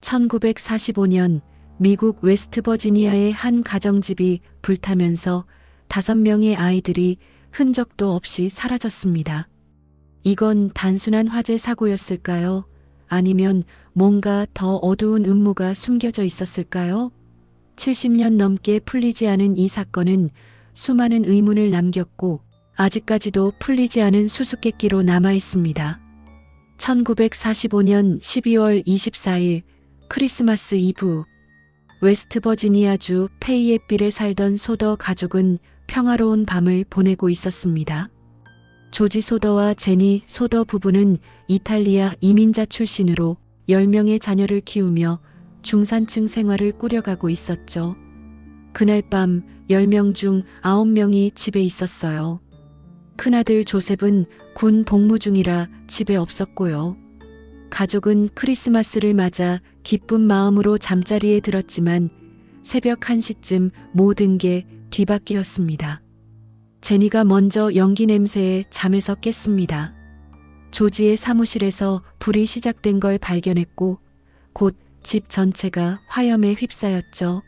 1945년 미국 웨스트버지니아의 한 가정집이 불타면서 5명의 아이들이 흔적도 없이 사라졌습니다. 이건 단순한 화재 사고였을까요? 아니면 뭔가 더 어두운 음모가 숨겨져 있었을까요? 70년 넘게 풀리지 않은 이 사건은 수많은 의문을 남겼고 아직까지도 풀리지 않은 수수께끼로 남아 있습니다. 1945년 12월 24일 크리스마스 이브, 웨스트버지니아주 페이에빌에 살던 소더 가족은 평화로운 밤을 보내고 있었습니다. 조지 소더와 제니 소더 부부는 이탈리아 이민자 출신으로 10명의 자녀를 키우며 중산층 생활을 꾸려가고 있었죠. 그날 밤 10명 중 9명이 집에 있었어요. 큰아들 조셉은 군 복무 중이라 집에 없었고요. 가족은 크리스마스를 맞아 기쁜 마음으로 잠자리에 들었지만 새벽 1시쯤 모든 게 뒤바뀌었습니다. 제니가 먼저 연기 냄새에 잠에서 깼습니다. 조지의 사무실에서 불이 시작된 걸 발견했고 곧 집 전체가 화염에 휩싸였죠.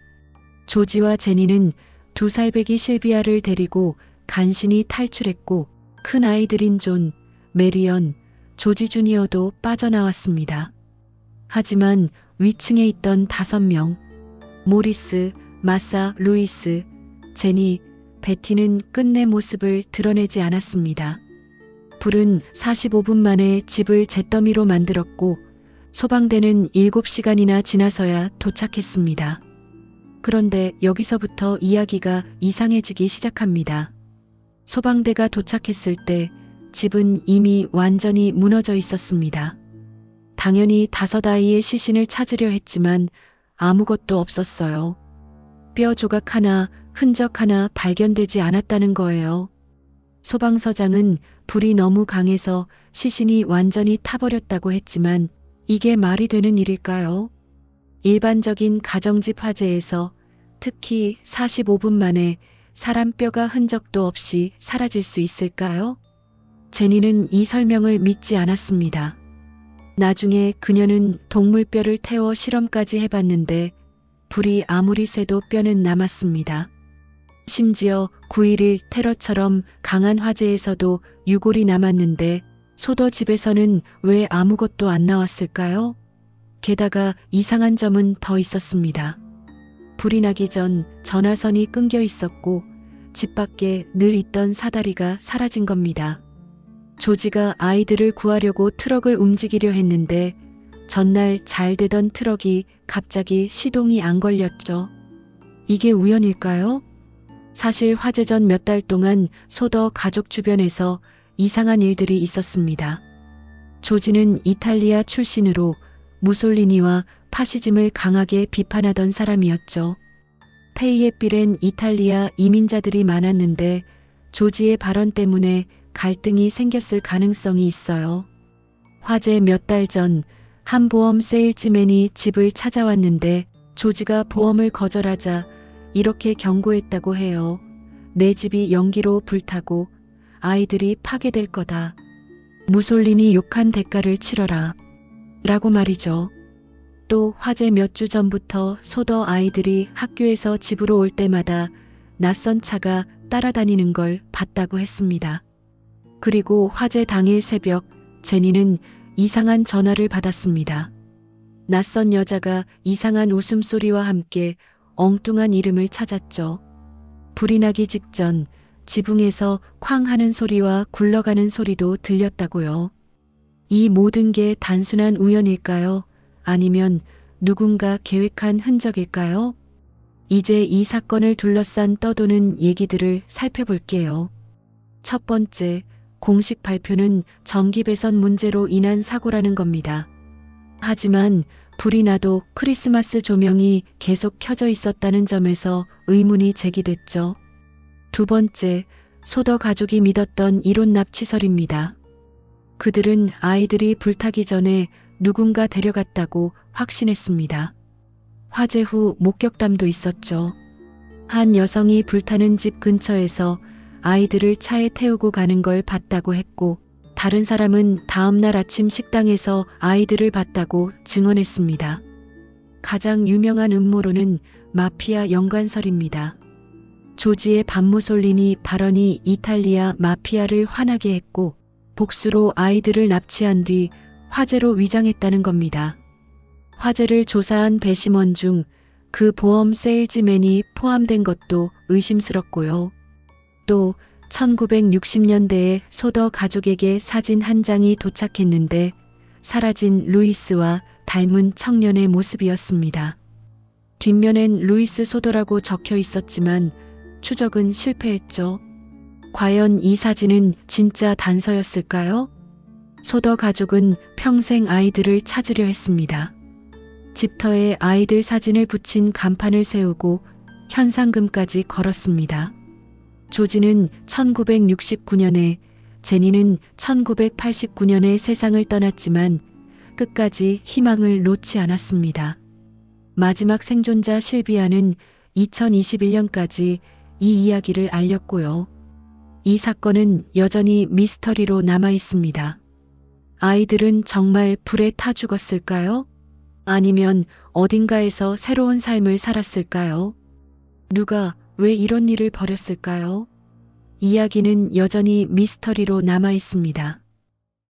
조지와 제니는 2살배기 실비아를 데리고 간신히 탈출했고 큰 아이들인 존, 메리언, 조지 주니어도 빠져나왔습니다. 하지만 위층에 있던 5명, 모리스, 마사, 루이스, 제니, 베티는 끝내 모습을 드러내지 않았습니다. 불은 45분 만에 집을 잿더미로 만들었고 소방대는 7시간이나 지나서야 도착했습니다. 그런데 여기서부터 이야기가 이상해지기 시작합니다. 소방대가 도착했을 때 집은 이미 완전히 무너져 있었습니다. 당연히 5아이의 시신을 찾으려 했지만 아무것도 없었어요. 뼈 조각 하나, 흔적 하나 발견되지 않았다는 거예요. 소방서장은 불이 너무 강해서 시신이 완전히 타버렸다고 했지만 이게 말이 되는 일일까요? 일반적인 가정집 화재에서 특히 45분 만에 사람 뼈가 흔적도 없이 사라질 수 있을까요? 제니는 이 설명을 믿지 않았습니다. 나중에 그녀는 동물뼈를 태워 실험까지 해봤는데 불이 아무리 새도 뼈는 남았습니다. 심지어 9.11 테러처럼 강한 화재에서도 유골이 남았는데 소더 집에서는 왜 아무것도 안 나왔을까요? 게다가 이상한 점은 더 있었습니다. 불이 나기 전 전화선이 끊겨 있었고 집 밖에 늘 있던 사다리가 사라진 겁니다. 조지가 아이들을 구하려고 트럭을 움직이려 했는데 전날 잘 되던 트럭이 갑자기 시동이 안 걸렸죠. 이게 우연일까요? 사실 화재 전 몇 달 동안 소더 가족 주변에서 이상한 일들이 있었습니다. 조지는 이탈리아 출신으로 무솔리니와 파시즘을 강하게 비판하던 사람이었죠. 페이에빌엔 이탈리아 이민자들이 많았는데 조지의 발언 때문에 갈등이 생겼을 가능성이 있어요. 화재 몇 달 전 한 보험 세일즈맨이 집을 찾아왔는데 조지가 보험을 거절하자 이렇게 경고했다고 해요. 내 집이 연기로 불타고 아이들이 파괴될 거다. 무솔리니 욕한 대가를 치러라. 라고 말이죠. 또 화재 몇 주 전부터 소더 아이들이 학교에서 집으로 올 때마다 낯선 차가 따라다니는 걸 봤다고 했습니다. 그리고 화재 당일 새벽 제니는 이상한 전화를 받았습니다. 낯선 여자가 이상한 웃음소리와 함께 엉뚱한 이름을 찾았죠. 불이 나기 직전 지붕에서 쾅 하는 소리와 굴러가는 소리도 들렸다고요. 이 모든 게 단순한 우연일까요? 아니면 누군가 계획한 흔적일까요? 이제 이 사건을 둘러싼 떠도는 얘기들을 살펴볼게요. 첫 번째, 공식 발표는 전기 배선 문제로 인한 사고라는 겁니다. 하지만 불이 나도 크리스마스 조명이 계속 켜져 있었다는 점에서 의문이 제기됐죠. 두 번째, 소더 가족이 믿었던 이론 납치설입니다. 그들은 아이들이 불타기 전에 누군가 데려갔다고 확신했습니다. 화재 후 목격담도 있었죠. 한 여성이 불타는 집 근처에서 아이들을 차에 태우고 가는 걸 봤다고 했고 다른 사람은 다음 날 아침 식당에서 아이들을 봤다고 증언했습니다. 가장 유명한 음모론은 마피아 연관설입니다. 조지의 반무솔리니 발언이 이탈리아 마피아를 화나게 했고 복수로 아이들을 납치한 뒤 화재로 위장했다는 겁니다. 화재를 조사한 배심원 중 그 보험 세일즈맨이 포함된 것도 의심스럽고요. 또 1960년대에 소더 가족에게 사진 한 장이 도착했는데 사라진 루이스와 닮은 청년의 모습이었습니다. 뒷면엔 루이스 소더라고 적혀 있었지만 추적은 실패했죠. 과연 이 사진은 진짜 단서였을까요? 소더 가족은 평생 아이들을 찾으려 했습니다. 집터에 아이들 사진을 붙인 간판을 세우고 현상금까지 걸었습니다. 조지는 1969년에, 제니는 1989년에 세상을 떠났지만 끝까지 희망을 놓지 않았습니다. 마지막 생존자 실비아는 2021년까지 이 이야기를 알렸고요. 이 사건은 여전히 미스터리로 남아 있습니다. 아이들은 정말 불에 타 죽었을까요? 아니면 어딘가에서 새로운 삶을 살았을까요? 누가 왜 이런 일을 벌였을까요? 이야기는 여전히 미스터리로 남아 있습니다.